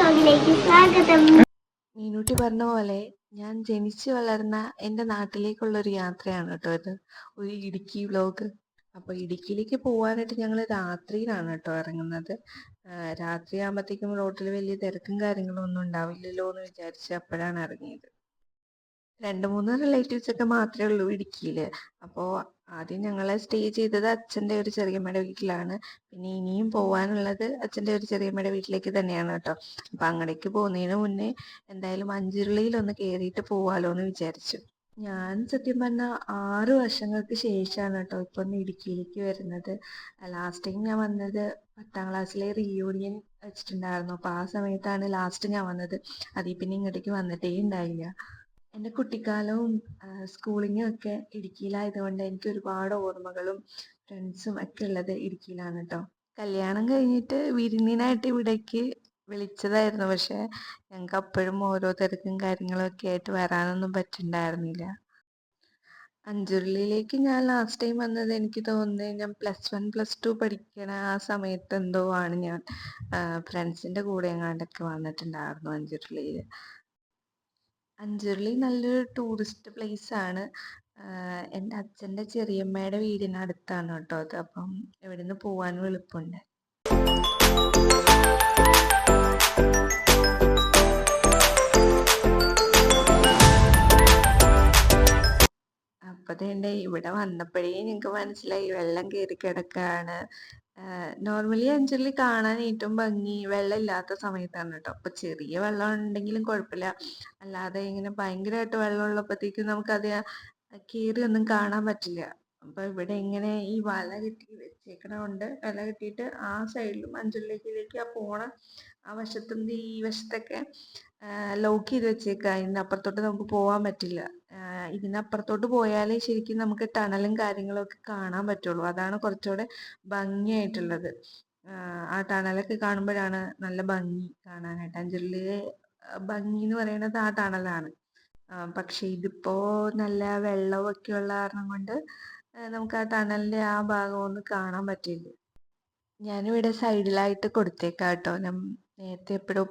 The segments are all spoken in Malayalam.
വ്ലോഗിലേക്ക് സ്വാഗതം. മീനൂട്ടി പറഞ്ഞ പോലെ ഞാൻ ജനിച്ചു വളർന്ന എൻ്റെ നാട്ടിലേക്കുള്ള ഒരു യാത്രയാണ് കേട്ടോ ഇത്. ഒരു ഇടുക്കി വ്ലോഗ്. അപ്പോൾ ഇടുക്കിയിലേക്ക് പോകാനായിട്ട് ഞങ്ങൾ രാത്രിയിലാണ് കേട്ടോ ഇറങ്ങുന്നത്. രാത്രിയാകുമ്പോഴത്തേക്കും റോട്ടിൽ വലിയ തിരക്കും കാര്യങ്ങളും ഒന്നും ഉണ്ടാവില്ലല്ലോ എന്ന് വിചാരിച്ച് അപ്പോഴാണ് ഇറങ്ങിയത്. 2-3 റിലേറ്റീവ്സ് ഒക്കെ മാത്രമേ ഉള്ളൂ ഇടുക്കിയിൽ. അപ്പോൾ ആദ്യം ഞങ്ങളെ സ്റ്റേ ചെയ്തത് അച്ഛൻ്റെ ഒരു ചെറിയമ്മയുടെ വീട്ടിലാണ്. പിന്നെ ഇനിയും പോകാനുള്ളത് അച്ഛൻ്റെ ഒരു ചെറിയമ്മയുടെ വീട്ടിലേക്ക് തന്നെയാണ് കേട്ടോ. അപ്പം അങ്ങടേക്ക് പോകുന്നതിന് മുന്നേ എന്തായാലും അഞ്ചുരുളിയിലൊന്ന് കയറിയിട്ട് പോവാലോ എന്ന് വിചാരിച്ചു. ഞാൻ സത്യം പറഞ്ഞാൽ 6 വർഷങ്ങൾക്ക് ശേഷമാണ് കേട്ടോ ഇപ്പൊ ഒന്ന് ഇടുക്കിയിലേക്ക് വരുന്നത്. ലാസ്റ്റ് ടൈം ഞാൻ വന്നത് 10ാം ക്ലാസ്സിലെ റീയൂണിയൻ വെച്ചിട്ടുണ്ടായിരുന്നു. അപ്പോൾ ആ സമയത്താണ് ലാസ്റ്റ് ഞാൻ വന്നത്. അതിൽ പിന്നെ ഇങ്ങോട്ടേക്ക് വന്നിട്ടേ ഉണ്ടായില്ല. എൻ്റെ കുട്ടിക്കാലവും സ്കൂളിങ്ങും ഒക്കെ ഇടുക്കിയിലായതുകൊണ്ട് എനിക്ക് ഒരുപാട് ഓർമ്മകളും ഫ്രണ്ട്സും ഒക്കെ ഉള്ളത് ഇടുക്കിയിലാണ് കേട്ടോ. കല്യാണം കഴിഞ്ഞിട്ട് വിരുന്നിനായിട്ട് ഇവിടേക്ക് വിളിച്ചതായിരുന്നു. പക്ഷെ ഞങ്ങൾക്ക് അപ്പോഴും ഓരോ തിരക്കും കാര്യങ്ങളും ഒക്കെ ആയിട്ട് വരാനൊന്നും പറ്റുന്നുണ്ടായിരുന്നില്ല. അഞ്ചുരുളിയിലേക്ക് ഞാൻ ലാസ്റ്റ് ടൈം വന്നത് എനിക്ക് തോന്നുന്നത് ഞാൻ +1 +2 പഠിക്കണ ആ സമയത്ത് എന്തോ ആണ് ഞാൻ ഫ്രണ്ട്സിൻ്റെ കൂടെ എങ്ങാണ്ടൊക്കെ വന്നിട്ടുണ്ടായിരുന്നു അഞ്ചുരുളിയിൽ. അഞ്ചുരുളി നല്ലൊരു ടൂറിസ്റ്റ് പ്ലേസ് ആണ്. എൻ്റെ അച്ഛൻ്റെ ചെറിയമ്മയുടെ വീടിനടുത്താണ് കേട്ടോ അത്. അപ്പം ഇവിടുന്ന് പോകാനും എളുപ്പമുണ്ട്. അപ്പൊ തന്നെ ഇവിടെ വന്നപ്പോഴേ ഞങ്ങൾക്ക് മനസ്സിലായി വെള്ളം കയറി കിടക്കാണ്. നോർമലി അഞ്ചുരുളി കാണാൻ ഏറ്റവും ഭംഗി വെള്ളം ഇല്ലാത്ത സമയത്താണ് കേട്ടോ. അപ്പൊ ചെറിയ വെള്ളം ഉണ്ടെങ്കിലും കുഴപ്പമില്ല. അല്ലാതെ ഇങ്ങനെ ഭയങ്കരമായിട്ട് വെള്ളം ഉള്ളപ്പോഴത്തേക്കും നമുക്കത് കയറി ഒന്നും കാണാൻ പറ്റില്ല. അപ്പൊ ഇവിടെ ഇങ്ങനെ ഈ വല കെട്ടി വെച്ചേക്കണോണ്ട് വല കെട്ടിയിട്ട് ആ സൈഡിലും അഞ്ചുരുളിയിലേക്ക് പോണ ആ വശത്തും ഈ വശത്തൊക്കെ ലോക്ക് ചെയ്ത് വെച്ചേക്കുക. ഇതിനപ്പുറത്തോട്ട് നമുക്ക് പോകാൻ പറ്റില്ല. ഇതിനപ്പുറത്തോട്ട് പോയാലേ ശരിക്കും നമുക്ക് ടണലും കാര്യങ്ങളും ഒക്കെ കാണാൻ പറ്റുള്ളൂ. അതാണ് കുറച്ചുകൂടെ ഭംഗിയായിട്ടുള്ളത്. ആ ടണലൊക്കെ കാണുമ്പോഴാണ് നല്ല ഭംഗി കാണാനായിട്ട്. അഞ്ചുരുളിയിലെ ഭംഗി എന്ന് പറയുന്നത് ആ ടണലാണ്. പക്ഷെ ഇതിപ്പോ നല്ല വെള്ളമൊക്കെ ഉള്ള കാരണം കൊണ്ട് നമുക്ക് ആ ടണലിന്റെ ആ ഭാഗമൊന്നും കാണാൻ പറ്റില്ല. ഞാനിവിടെ സൈഡിലായിട്ട് കൊടുത്തേക്കാം കേട്ടോ. ഞാൻ നേരത്തെ എപ്പോഴോ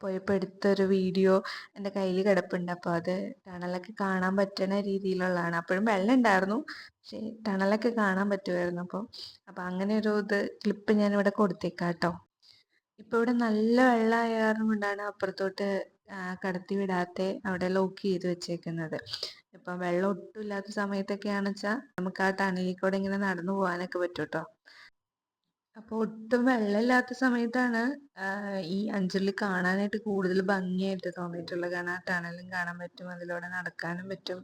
പോയപ്പോൾ എടുത്തൊരു വീഡിയോ എൻ്റെ കയ്യിൽ കിടപ്പുണ്ട്. അപ്പോൾ അത് ടണലൊക്കെ കാണാൻ പറ്റുന്ന രീതിയിലുള്ളതാണ്. അപ്പോഴും വെള്ളം ഉണ്ടായിരുന്നു, പക്ഷേ ടണലൊക്കെ കാണാൻ പറ്റുമായിരുന്നു. അപ്പോൾ അങ്ങനെ ഒരു ക്ലിപ്പ് ഞാനിവിടെ കൊടുത്തേക്കാം കേട്ടോ. ഇപ്പോൾ ഇവിടെ നല്ല വെള്ളമായ കാരണം കൊണ്ടാണ് അപ്പുറത്തോട്ട് കടത്തി വിടാതെ അവിടെ ലോക്ക് ചെയ്ത് വെച്ചേക്കുന്നത്. ഇപ്പം വെള്ളം ഒട്ടും ഇല്ലാത്ത സമയത്തൊക്കെയാണെന്ന് വെച്ചാൽ നമുക്ക് ആ ടണലിൽ കൂടെ ഇങ്ങനെ നടന്നു പോകാനൊക്കെ പറ്റും കേട്ടോ. അപ്പോൾ ഒട്ടും വെള്ളമില്ലാത്ത സമയത്താണ് ഈ അഞ്ചുരുളി കാണാനായിട്ട് കൂടുതൽ ഭംഗിയായിട്ട് തോന്നിയിട്ടുള്ളത്. കാരണം ആ ടണലും കാണാൻ പറ്റും, അതിലൂടെ നടക്കാനും പറ്റും.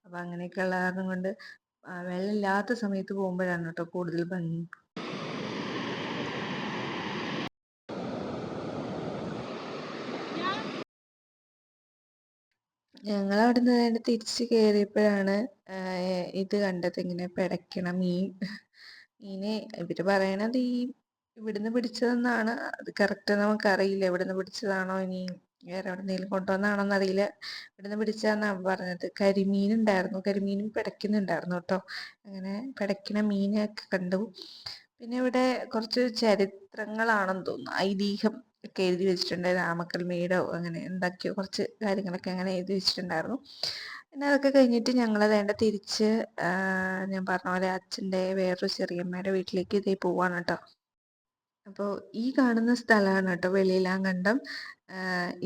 അപ്പം അങ്ങനെയൊക്കെ ഉള്ള കാരണം കൊണ്ട് വെള്ളമില്ലാത്ത സമയത്ത് പോകുമ്പോഴാണ് കേട്ടോ കൂടുതൽ ഭംഗി. ഞങ്ങളവിടെ നിന്ന് തിരിച്ച് കയറിയപ്പോഴാണ് ഇത് കണ്ടത്. ഇങ്ങനെ പിടയ്ക്കണ മീനെ ഇവര് പറയണത് ഇവിടുന്ന് പിടിച്ചതെന്നാണ്. അത് കറക്റ്റ് നമുക്കറിയില്ല. ഇവിടുന്ന് പിടിച്ചതാണോ ഇനി വേറെ എവിടെന്നെങ്കിലും കൊണ്ടുവന്നാണോ എന്നറിയില്ല. ഇവിടുന്ന് പിടിച്ചതെന്നാണ് പറഞ്ഞത്. കരിമീൻ ഉണ്ടായിരുന്നു, കരിമീനും പിടയ്ക്കുന്നുണ്ടായിരുന്നു കേട്ടോ. അങ്ങനെ പിടയ്ക്കണ മീനൊക്കെ കണ്ടു. പിന്നെ ഇവിടെ കുറച്ച് ചരിത്രങ്ങളാണെന്ന് തോന്നുന്നു, ഐതിഹ്യം ഒക്കെ എഴുതി വെച്ചിട്ടുണ്ട്. രാമക്കൽ മേടോ അങ്ങനെ എന്തൊക്കെയോ കുറച്ച് കാര്യങ്ങളൊക്കെ അങ്ങനെ എഴുതി വെച്ചിട്ടുണ്ടായിരുന്നു. പിന്നെ അതൊക്കെ കഴിഞ്ഞിട്ട് ഞങ്ങൾ തിരിച്ച് ഞാൻ പറഞ്ഞ പോലെ അച്ഛൻ്റെ വേറൊരു ചെറിയമ്മയുടെ വീട്ടിലേക്ക് ഇതേ പോവാണ് കേട്ടോ. അപ്പോൾ ഈ കാണുന്ന സ്ഥലമാണ് കേട്ടോ വെളിയിലാങ്കണ്ടം.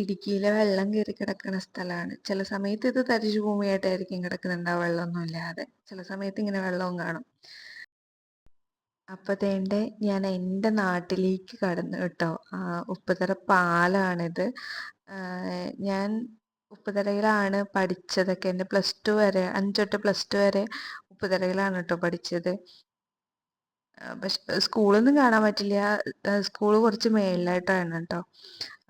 ഇടുക്കിയിലെ വെള്ളം കയറി കിടക്കുന്ന സ്ഥലമാണ്. ചില സമയത്ത് ഇത് തരിശു ഭൂമിയായിട്ടായിരിക്കും കിടക്കുന്നുണ്ടാവും, വെള്ളമൊന്നും ഇല്ലാതെ. ചില സമയത്ത് ഇങ്ങനെ വെള്ളവും കാണും. അപ്പോൾ ഞാൻ എൻ്റെ നാട്ടിലേക്ക് കടന്നു കേട്ടോ. ഉപ്പുതറ പാലമാണിത്. ഞാൻ ഉപ്പുതറയിലാണ് പഠിച്ചതൊക്കെ. എൻ്റെ +2 വരെ 5 തൊട്ട് +2 വരെ ഉപ്പുതറയിലാണ് കേട്ടോ പഠിച്ചത്. പക്ഷെ സ്കൂളൊന്നും കാണാൻ പറ്റില്ല. സ്കൂൾ കുറച്ച് മേളിലായിട്ടാണ് കേട്ടോ.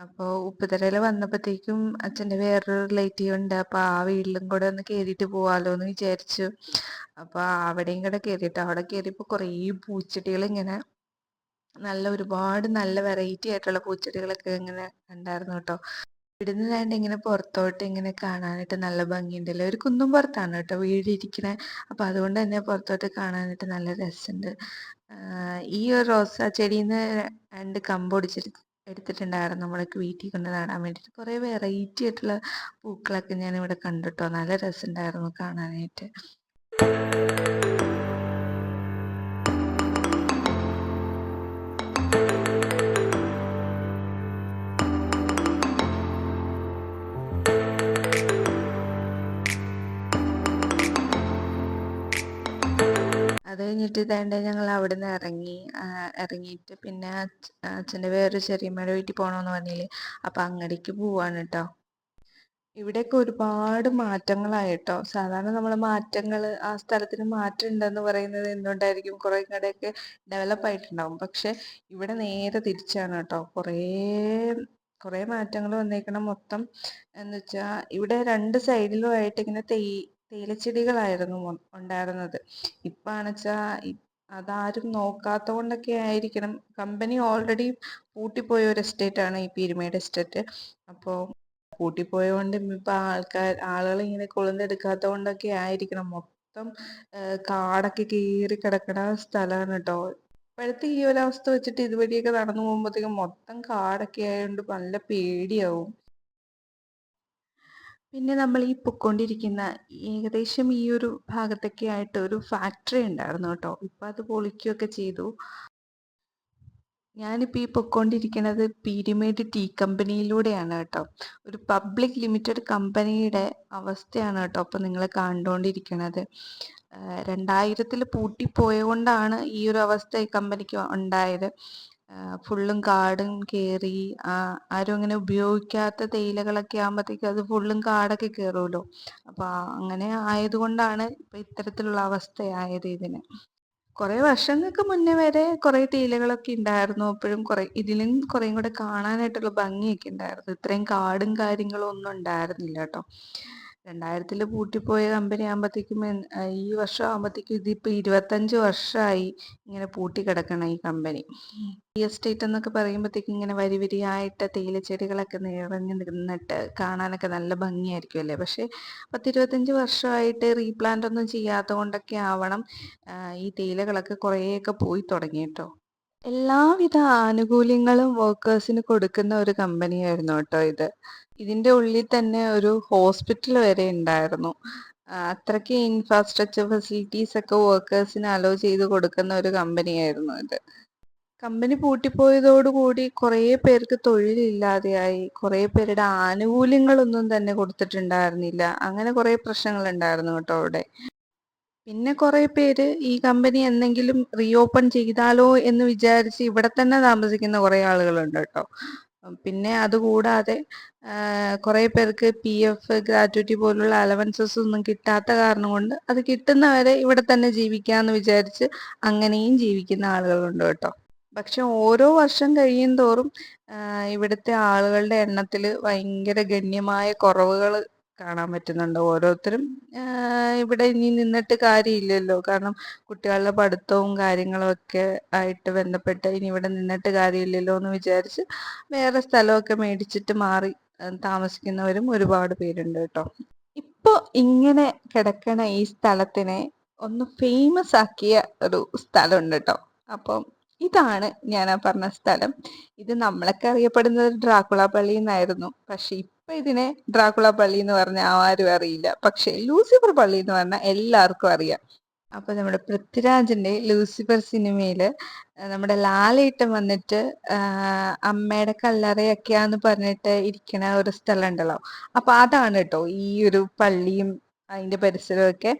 അപ്പോൾ ഉപ്പുതറയിൽ വന്നപ്പോഴത്തേക്കും അച്ഛൻ്റെ വേറൊരു റിലേറ്റീവ് ഉണ്ട്. അപ്പോൾ ആ വീട്ടിലും കൂടെ ഒന്ന് കയറിയിട്ട് പോവാലോ എന്ന് വിചാരിച്ചു. അപ്പോൾ അവിടെയും കൂടെ കയറിയിട്ട് അവിടെ കയറിയപ്പോൾ കുറേ പൂച്ചെടികൾ ഇങ്ങനെ ഒരുപാട് നല്ല വെറൈറ്റി ആയിട്ടുള്ള പൂച്ചെടികളൊക്കെ ഇങ്ങനെ ഉണ്ടായിരുന്നു കേട്ടോ. ഇവിടുന്ന് ഇങ്ങനെ പുറത്തോട്ട് ഇങ്ങനെ കാണാനായിട്ട് നല്ല ഭംഗിയുണ്ടല്ലോ. ഒരു കുന്നും പുറത്താണ് കേട്ടോ വീട് ഇരിക്കണേ. അപ്പോൾ അതുകൊണ്ട് തന്നെ പുറത്തോട്ട് കാണാനായിട്ട് നല്ല രസമുണ്ട്. ഈ ഒരു റോസാ ചെടിയിൽ നിന്ന് 2 കമ്പ് ഒടിച്ചിട്ട് എടുത്തിട്ടുണ്ടായിരുന്നു നമ്മൾക്ക് വീട്ടിൽ കൊണ്ട് നടാൻ വേണ്ടിയിട്ട്. കുറേ വെറൈറ്റി ആയിട്ടുള്ള പൂക്കളൊക്കെ ഞാനിവിടെ കണ്ടുട്ടോ. നല്ല രസമുണ്ടായിരുന്നു കാണാനായിട്ട്. അത് കഴിഞ്ഞിട്ട് ഇതാണ്ട് ഞങ്ങൾ അവിടുന്ന് ഇറങ്ങി. ഇറങ്ങിയിട്ട് പിന്നെ അച്ഛൻ്റെ വേറൊരു ചെറിയമ്മയുടെ വീട്ടിൽ പോകണമെന്ന് പറഞ്ഞില്ലേ, അപ്പം അങ്ങടേക്ക് പോവാണ് കേട്ടോ. ഇവിടെയൊക്കെ ഒരുപാട് മാറ്റങ്ങളായിട്ടോ. സാധാരണ നമ്മൾ മാറ്റങ്ങൾ ആ സ്ഥലത്തിന് മാറ്റം ഉണ്ടെന്ന് പറയുന്നത് എന്തുകൊണ്ടായിരിക്കും? കുറേ കൂടെയൊക്കെ ഡെവലപ്പ് ആയിട്ടുണ്ടാവും. പക്ഷെ ഇവിടെ നേരെ തിരിച്ചാണ് കേട്ടോ. കുറേ മാറ്റങ്ങൾ വന്നേക്കണം മൊത്തം. എന്ന് വെച്ചാൽ ഇവിടെ രണ്ട് സൈഡിലുമായിട്ട് ഇങ്ങനെ തേയിലച്ചെടികളായിരുന്നു ഉണ്ടായിരുന്നത്. ഇപ്പം ആണെച്ചാൽ അതാരും നോക്കാത്ത കൊണ്ടൊക്കെ ആയിരിക്കണം. കമ്പനി ഓൾറെഡി പൂട്ടിപ്പോയ ഒരു എസ്റ്റേറ്റാണ് ഈ പീരുമേട് എസ്റ്റേറ്റ്. അപ്പോൾ പൂട്ടിപ്പോയതുകൊണ്ട് ഇപ്പം ആളുകൾ ഇങ്ങനെ കൊളുന്തെടുക്കാത്ത കൊണ്ടൊക്കെ ആയിരിക്കണം. മൊത്തം കാടൊക്കെ കീറി കിടക്കണ സ്ഥലമാണ് കേട്ടോ. ഇപ്പോഴത്തെ ഈ ഒരു അവസ്ഥ വെച്ചിട്ട് ഇതുവഴിയൊക്കെ നടന്നു പോകുമ്പോഴത്തേക്കും മൊത്തം കാടൊക്കെ ആയതുകൊണ്ട് നല്ല പേടിയാവും. പിന്നെ നമ്മൾ ഈ പൊക്കോണ്ടിരിക്കുന്ന ഏകദേശം ഈ ഒരു ഭാഗത്തൊക്കെ ആയിട്ട് ഒരു ഫാക്ടറി ഉണ്ടായിരുന്നു കേട്ടോ. ഇപ്പം അത് പൊളിക്കുകയൊക്കെ ചെയ്തു. ഞാനിപ്പോൾ ഈ പൊയ്ക്കൊണ്ടിരിക്കുന്നത് പീരുമേട് ടീ കമ്പനിയിലൂടെയാണ് കേട്ടോ. ഒരു പബ്ലിക് ലിമിറ്റഡ് കമ്പനിയുടെ അവസ്ഥയാണ് കേട്ടോ അപ്പോൾ നിങ്ങൾ കണ്ടുകൊണ്ടിരിക്കുന്നത്. 2000-ൽ പൂട്ടിപ്പോയത് കൊണ്ടാണ് ഈ ഒരു അവസ്ഥ ഈ കമ്പനിക്ക് ഉണ്ടായത്. ഫുള്ളും കാടും കയറി, ആരും അങ്ങനെ ഉപയോഗിക്കാത്ത തേയിലകളൊക്കെ ആകുമ്പോഴത്തേക്കും അത് ഫുള്ളും കാടൊക്കെ കയറുമല്ലോ. അപ്പോൾ അങ്ങനെ ആയതുകൊണ്ടാണ് ഇപ്പം ഇത്തരത്തിലുള്ള അവസ്ഥയായത് ഇതിന്. കുറേ വർഷങ്ങൾക്ക് മുന്നേ വരെ കുറേ തേയിലകളൊക്കെ ഉണ്ടായിരുന്നു. അപ്പോഴും ഇതിലും കുറേയും കൂടെ കാണാനായിട്ടുള്ള ഭംഗിയൊക്കെ ഉണ്ടായിരുന്നു. ഇത്രയും കാടും കാര്യങ്ങളും ഒന്നും ഉണ്ടായിരുന്നില്ല കേട്ടോ. 2000-ൽ പൂട്ടിപ്പോയ കമ്പനി ആകുമ്പോഴത്തേക്കും ഈ വർഷം ആകുമ്പോഴത്തേക്കും ഇതിപ്പോൾ 25 വർഷമായി ഇങ്ങനെ പൂട്ടി കിടക്കണം ഈ കമ്പനി. ടീ എസ്റ്റേറ്റ് എന്നൊക്കെ പറയുമ്പോഴത്തേക്കും ഇങ്ങനെ വരി വരിയായിട്ട് തേയിലച്ചെടികളൊക്കെ നിറഞ്ഞു നിന്നിട്ട് കാണാനൊക്കെ നല്ല ഭംഗിയായിരിക്കും അല്ലേ. പക്ഷേ 10-25 വർഷമായിട്ട് റീപ്ലാന്റ് ഒന്നും ചെയ്യാത്ത കൊണ്ടൊക്കെ ആവണം ഈ തേയിലകളൊക്കെ കുറേയൊക്കെ പോയി തുടങ്ങി കേട്ടോ. എല്ലാവിധ ആനുകൂല്യങ്ങളും വർക്കേഴ്സിന് കൊടുക്കുന്ന ഒരു കമ്പനിയായിരുന്നു കേട്ടോ ഇത്. ഇതിൻ്റെ ഉള്ളിൽ തന്നെ ഒരു ഹോസ്പിറ്റൽ വരെ ഉണ്ടായിരുന്നു. അത്രയ്ക്ക് ഇൻഫ്രാസ്ട്രക്ചർ ഫെസിലിറ്റീസ് ഒക്കെ വർക്കേഴ്സിന് അലോ ചെയ്ത് കൊടുക്കുന്ന ഒരു കമ്പനിയായിരുന്നു ഇത്. കമ്പനി പൂട്ടിപ്പോയതോടുകൂടി കുറേ പേർക്ക് തൊഴിലില്ലാതെയായി. കുറേ പേരുടെ ആനുകൂല്യങ്ങളൊന്നും തന്നെ കൊടുത്തിട്ടുണ്ടായിരുന്നില്ല. അങ്ങനെ കുറേ പ്രശ്നങ്ങളുണ്ടായിരുന്നു കേട്ടോ അവിടെ. പിന്നെ കുറേ പേര് ഈ കമ്പനി എന്നെങ്കിലും റീഓപ്പൺ ചെയ്താലോ എന്ന് വിചാരിച്ച് ഇവിടെ തന്നെ താമസിക്കുന്ന കുറേ ആളുകളുണ്ട് കേട്ടോ. പിന്നെ അതുകൂടാതെ കുറേ പേർക്ക് PF ഗ്രാറ്റുവിറ്റി പോലുള്ള അലവൻസസ് ഒന്നും കിട്ടാത്ത കാരണം കൊണ്ട് അത് കിട്ടുന്നവരെ ഇവിടെ തന്നെ ജീവിക്കാമെന്ന് വിചാരിച്ച് അങ്ങനെയും ജീവിക്കുന്ന ആളുകളുണ്ട് കേട്ടോ. പക്ഷെ ഓരോ വർഷം കഴിയും തോറും ഇവിടുത്തെ ആളുകളുടെ എണ്ണത്തിൽ ഭയങ്കര ഗണ്യമായ കുറവുകൾ കാണാൻ പറ്റുന്നുണ്ട്. ഓരോരുത്തരും ഇവിടെ ഇനി നിന്നിട്ട് കാര്യമില്ലല്ലോ. കാരണം കുട്ടികളുടെ പഠിത്തവും കാര്യങ്ങളും ഒക്കെ ആയിട്ട് ബന്ധപ്പെട്ട് ഇനി ഇവിടെ നിന്നിട്ട് കാര്യമില്ലല്ലോ എന്ന് വിചാരിച്ച് വേറെ സ്ഥലമൊക്കെ മേടിച്ചിട്ട് മാറി താമസിക്കുന്നവരും ഒരുപാട് പേരുണ്ട് കേട്ടോ. ഇപ്പോൾ ഇങ്ങനെ കിടക്കണ ഈ സ്ഥലത്തിനെ ഒന്ന് ഫേമസ് ആക്കിയ ഒരു സ്ഥലമുണ്ട് കേട്ടോ. അപ്പം ഇതാണ് ഞാൻ ആ പറഞ്ഞ സ്ഥലം. ഇത് നമ്മളൊക്കെ അറിയപ്പെടുന്നത് ഡ്രാക്കുള പള്ളി എന്നായിരുന്നു. പക്ഷെ ഇപ്പൊ ഇതിനെ ഡ്രാക്കുള പള്ളി എന്ന് പറഞ്ഞാൽ ആരും അറിയില്ല. പക്ഷെ ലൂസിഫർ പള്ളി എന്ന് പറഞ്ഞാൽ എല്ലാവർക്കും അറിയാം. അപ്പൊ നമ്മുടെ പൃഥ്വിരാജിന്റെ ലൂസിഫർ സിനിമയില് നമ്മുടെ ലാലേട്ടൻ വന്നിട്ട് അമ്മയുടെ കല്ലറയൊക്കെയാന്ന് പറഞ്ഞിട്ട് ഇരിക്കണ ഒരു സ്ഥലം ഉണ്ടല്ലോ. അപ്പൊ അതാണ് കേട്ടോ ഈ ഒരു പള്ളിയും അതിന്റെ പരിസരമൊക്കെ.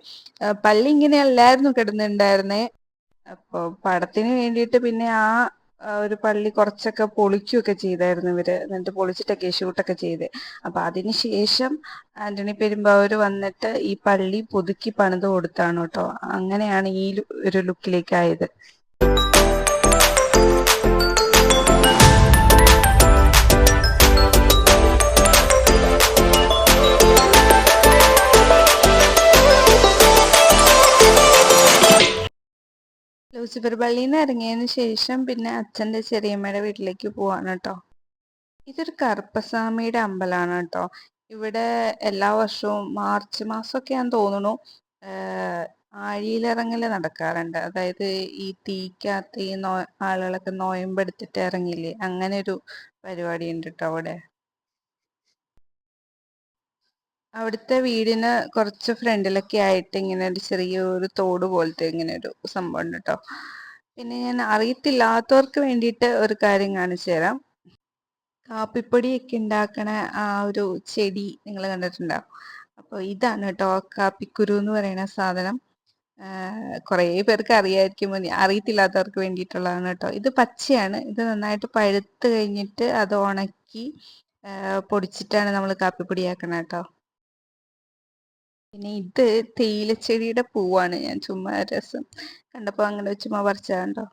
പള്ളി ഇങ്ങനെ അല്ലായിരുന്നു കിടന്നുണ്ടായിരുന്നേ. അപ്പോൾ പടത്തിന് വേണ്ടിയിട്ട് പിന്നെ ഒരു പള്ളി കുറച്ചൊക്കെ പൊളിക്കുകയൊക്കെ ചെയ്തായിരുന്നു ഇവര്. എന്നിട്ട് പൊളിച്ചിട്ടൊക്കെ ഷൂട്ടൊക്കെ ചെയ്ത്. അപ്പൊ അതിന് ശേഷം ആന്റണി പെരുമ്പാവൂർ വന്നിട്ട് ഈ പള്ളി പുതുക്കി പണിത് കൊടുത്താണ് കേട്ടോ. അങ്ങനെയാണ് ഈ ഒരു ലുക്കിലേക്ക് ആയത്. ലൂസിഫർ പള്ളിയിൽ നിന്ന് ഇറങ്ങിയതിന് ശേഷം പിന്നെ അച്ഛൻ്റെ ചെറിയമ്മയുടെ വീട്ടിലേക്ക് പോവാണ് കേട്ടോ. ഇതൊരു കറുപ്പസ്വാമിയുടെ അമ്പലമാണ് കേട്ടോ. ഇവിടെ എല്ലാ വർഷവും മാർച്ച് മാസമൊക്കെയാന്ന് തോന്നുന്നു ആഴിയിലിറങ്ങൽ നടക്കാറുണ്ട്. അതായത് ഈ തീക്കകത്ത് ഈ ആളുകളൊക്കെ നോയമ്പെടുത്തിട്ട് ഇറങ്ങില്ലേ, അങ്ങനെ ഒരു പരിപാടി ഉണ്ട് കേട്ടോ അവിടെ. അവിടുത്തെ വീടിന് കുറച്ച് ഫ്രണ്ടിലൊക്കെ ആയിട്ട് ഇങ്ങനെ ഒരു ചെറിയൊരു തോട് പോലത്തെ ഇങ്ങനെ ഒരു സംഭവം ഉണ്ട് കേട്ടോ. പിന്നെ ഞാൻ അറിയത്തില്ലാത്തവർക്ക് വേണ്ടിയിട്ട് ഒരു കാര്യം കാണിച്ചു തരാം. കാപ്പിപ്പൊടിയൊക്കെ ഉണ്ടാക്കണ ആ ഒരു ചെടി നിങ്ങൾ കണ്ടിട്ടുണ്ടോ? അപ്പോൾ ഇതാണ് കേട്ടോ കാപ്പിക്കുരു എന്ന് പറയുന്ന സാധനം. കുറേ പേർക്ക് അറിയായിരിക്കും, അറിയത്തില്ലാത്തവർക്ക് വേണ്ടിയിട്ടുള്ളതാണ് കേട്ടോ. ഇത് പച്ചയാണ്. ഇത് നന്നായിട്ട് പഴുത്ത് കഴിഞ്ഞിട്ട് അത് ഉണക്കി പൊടിച്ചിട്ടാണ് നമ്മൾ കാപ്പിപ്പൊടിയാക്കണം കേട്ടോ. പിന്നെ ഇത് തേയിലച്ചെടിയുടെ പൂവാണ്. ഞാൻ ചുമ്മാ രസം കണ്ടപ്പോൾ അങ്ങനെ ചുമ്മാ പറിച്ചതാണ്ടോ.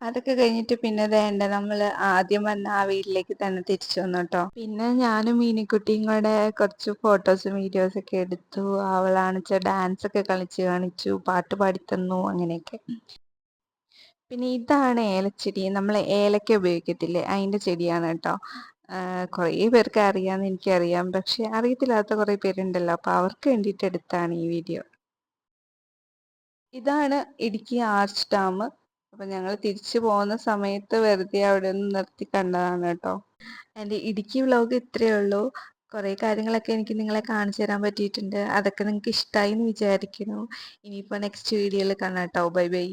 അതൊക്കെ കഴിഞ്ഞിട്ട് പിന്നെ വേണ്ട നമ്മൾ ആദ്യം വന്ന ആ വീട്ടിലേക്ക് തന്നെ തിരിച്ചു വന്നു കേട്ടോ. പിന്നെ ഞാനും മീനിക്കുട്ടിയും കൂടെ കുറച്ച് ഫോട്ടോസും വീഡിയോസും ഒക്കെ എടുത്തു. അവളാണിച്ച ഡാൻസ് ഒക്കെ കളിച്ച് കാണിച്ചു, പാട്ട് പാടിത്തന്നു, അങ്ങനെയൊക്കെ. പിന്നെ ഇതാണ് ഏലച്ചെടി. നമ്മൾ ഏലക്ക ഉപയോഗിക്കത്തില്ലേ, അതിൻ്റെ ചെടിയാണ് കേട്ടോ. കുറേ പേർക്ക് അറിയാമെന്ന് എനിക്കറിയാം, പക്ഷെ അറിയത്തില്ലാത്ത കുറേ പേരുണ്ടല്ലോ, അപ്പോൾ അവർക്ക് വേണ്ടിയിട്ട് എടുത്താണ് ഈ വീഡിയോ. ഇതാണ് ഇടുക്കി ആർച്ച് ഡാം. അപ്പം ഞങ്ങൾ തിരിച്ചു പോകുന്ന സമയത്ത് വെറുതെ അവിടെ ഒന്ന് നിർത്തി കണ്ടതാണ് കേട്ടോ. എൻ്റെ ഇടുക്കി വ്ലോഗ് ഇത്രയേ ഉള്ളൂ. കുറേ കാര്യങ്ങളൊക്കെ എനിക്ക് നിങ്ങളെ കാണിച്ചു തരാൻ പറ്റിയിട്ടുണ്ട്. അതൊക്കെ നിങ്ങൾക്ക് ഇഷ്ടമായി എന്ന് വിചാരിക്കുന്നു. ഇനിയിപ്പോൾ നെക്സ്റ്റ് വീഡിയോയിൽ കാണാം കേട്ടോ. Bye bye.